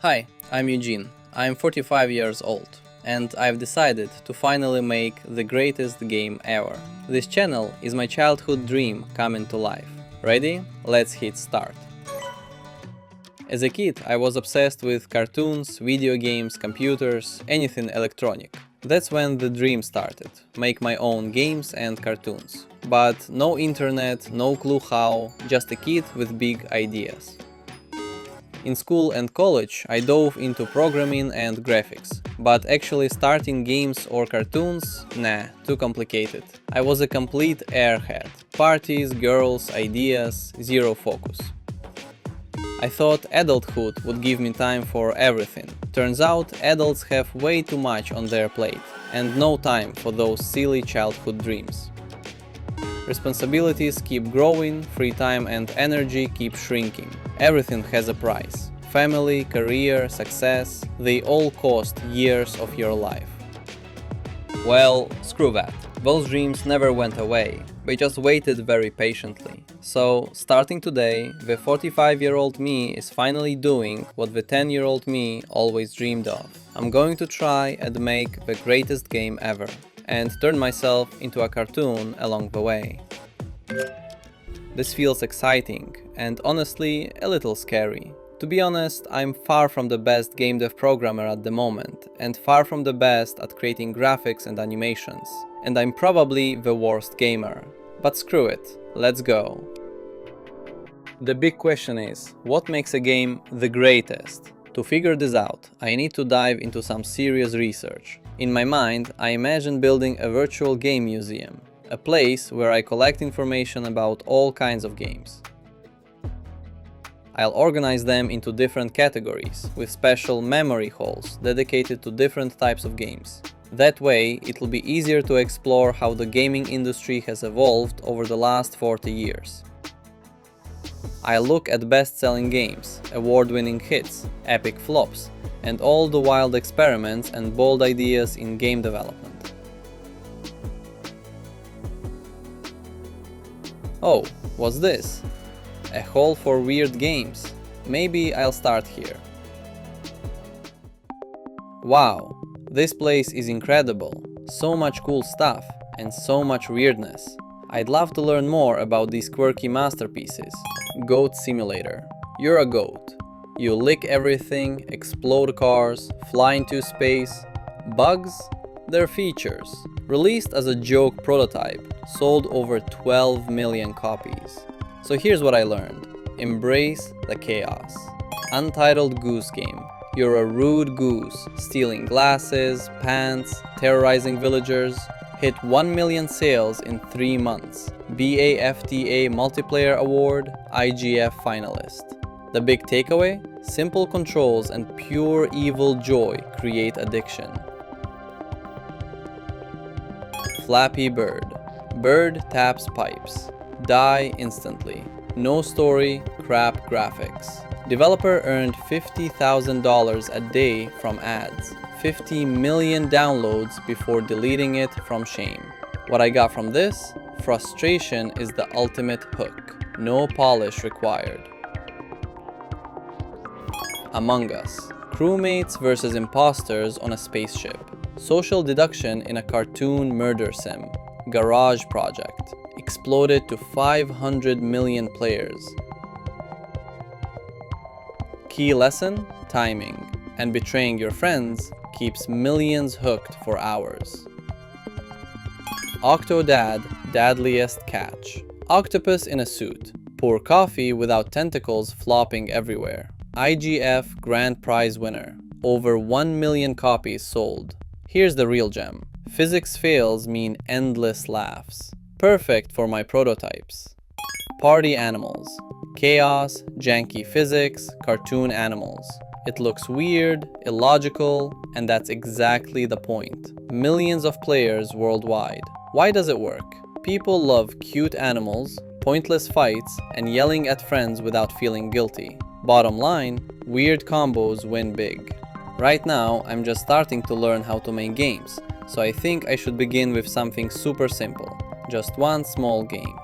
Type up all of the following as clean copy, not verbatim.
Hi, I'm Eugene. I'm 45 years old, and I've decided to finally make the greatest game ever. This channel is my childhood dream coming to life. Ready? Let's hit start. As a kid, I was obsessed with cartoons, video games, computers, anything electronic. That's when the dream started, make my own games and cartoons. But no internet, no clue how, just a kid with big ideas. In school and college, I dove into programming and graphics, but actually starting games or cartoons? Nah, too complicated. I was a complete airhead. Parties, girls, ideas, zero focus. I thought adulthood would give me time for everything. Turns out adults have way too much on their plate, and no time for those silly childhood dreams. Responsibilities keep growing, free time and energy keep shrinking. Everything has a price. Family, career, success, they all cost years of your life. Well, screw that. Those dreams never went away. They just waited very patiently. So, starting today, the 45-year-old me is finally doing what the 10-year-old me always dreamed of. I'm going to try and make the greatest game ever, and turn myself into a cartoon along the way. This feels exciting, and honestly, a little scary. To be honest, I'm far from the best game dev programmer at the moment, and far from the best at creating graphics and animations. And I'm probably the worst gamer. But screw it, let's go. The big question is, what makes a game the greatest? To figure this out, I need to dive into some serious research. In my mind, I imagine building a virtual game museum, a place where I collect information about all kinds of games. I'll organize them into different categories, with special memory halls dedicated to different types of games. That way, it'll be easier to explore how the gaming industry has evolved over the last 40 years. I'll look at best-selling games, award-winning hits, epic flops, and all the wild experiments and bold ideas in game development. Oh, what's this? A hall for weird games. Maybe I'll start here. Wow, this place is incredible. So much cool stuff, and so much weirdness. I'd love to learn more about these quirky masterpieces. Goat Simulator. You're a goat. You lick everything, explode cars, fly into space. Bugs? They're features. Released as a joke prototype, sold over 12 million copies. So here's what I learned. Embrace the chaos. Untitled Goose Game. You're a rude goose, stealing glasses, pants, terrorizing villagers. Hit 1 million sales in 3 months. BAFTA Multiplayer Award, IGF finalist. The big takeaway? Simple controls and pure evil joy create addiction. Flappy Bird. Bird taps pipes. Die instantly. No story, crap graphics. Developer earned $50,000 a day from ads. 50 million downloads before deleting it from shame. What I got from this? Frustration is the ultimate hook. No polish required. Among Us. Crewmates versus imposters on a spaceship. Social deduction in a cartoon murder sim. Garage project. Exploded to 500 million players. Key lesson? Timing. And betraying your friends keeps millions hooked for hours. Octodad, Dadliest Catch. Octopus in a suit. Pour coffee without tentacles flopping everywhere. IGF Grand Prize winner. Over 1 million copies sold. Here's the real gem. Physics fails mean endless laughs. Perfect for my prototypes. Party Animals. Chaos, janky physics, cartoon animals. It looks weird, illogical, and that's exactly the point. Millions of players worldwide. Why does it work? People love cute animals, pointless fights, and yelling at friends without feeling guilty. Bottom line, weird combos win big. Right now, I'm just starting to learn how to make games, so I think I should begin with something super simple. Just one small game.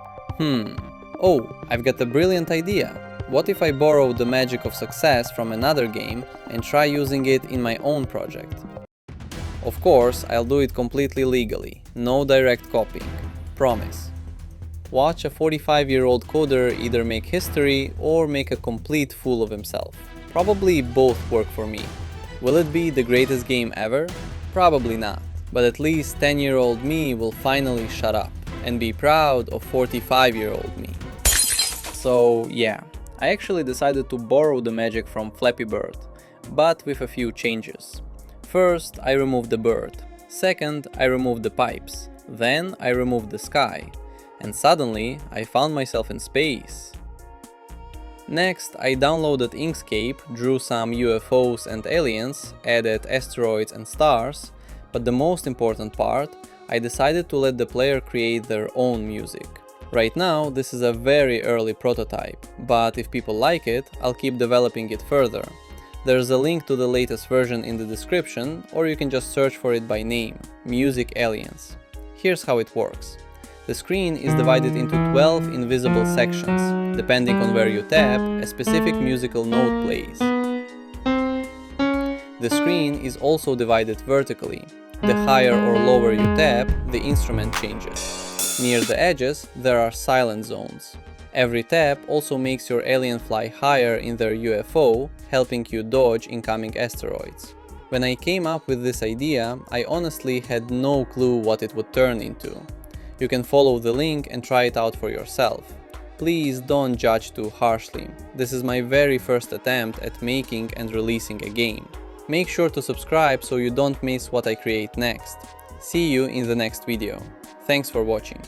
Oh, I've got a brilliant idea. What if I borrow the magic of success from another game and try using it in my own project? Of course, I'll do it completely legally, no direct copying. Promise. Watch a 45-year-old coder either make history or make a complete fool of himself. Probably both work for me. Will it be the greatest game ever? Probably not. But at least 10-year-old me will finally shut up and be proud of 45-year-old me. So yeah, I actually decided to borrow the magic from Flappy Bird, but with a few changes. First, I removed the bird. Second, I removed the pipes. Then I removed the sky. And suddenly, I found myself in space. Next, I downloaded Inkscape, drew some UFOs and aliens, added asteroids and stars, but the most important part, I decided to let the player create their own music. Right now, this is a very early prototype, but if people like it, I'll keep developing it further. There's a link to the latest version in the description, or you can just search for it by name, Music Aliens. Here's how it works. The screen is divided into 12 invisible sections. Depending on where you tap, a specific musical note plays. The screen is also divided vertically. The higher or lower you tap, the instrument changes. Near the edges, there are silent zones. Every tap also makes your alien fly higher in their UFO, helping you dodge incoming asteroids. When I came up with this idea, I honestly had no clue what it would turn into. You can follow the link and try it out for yourself. Please don't judge too harshly. This is my very first attempt at making and releasing a game. Make sure to subscribe so you don't miss what I create next. See you in the next video. Thanks for watching.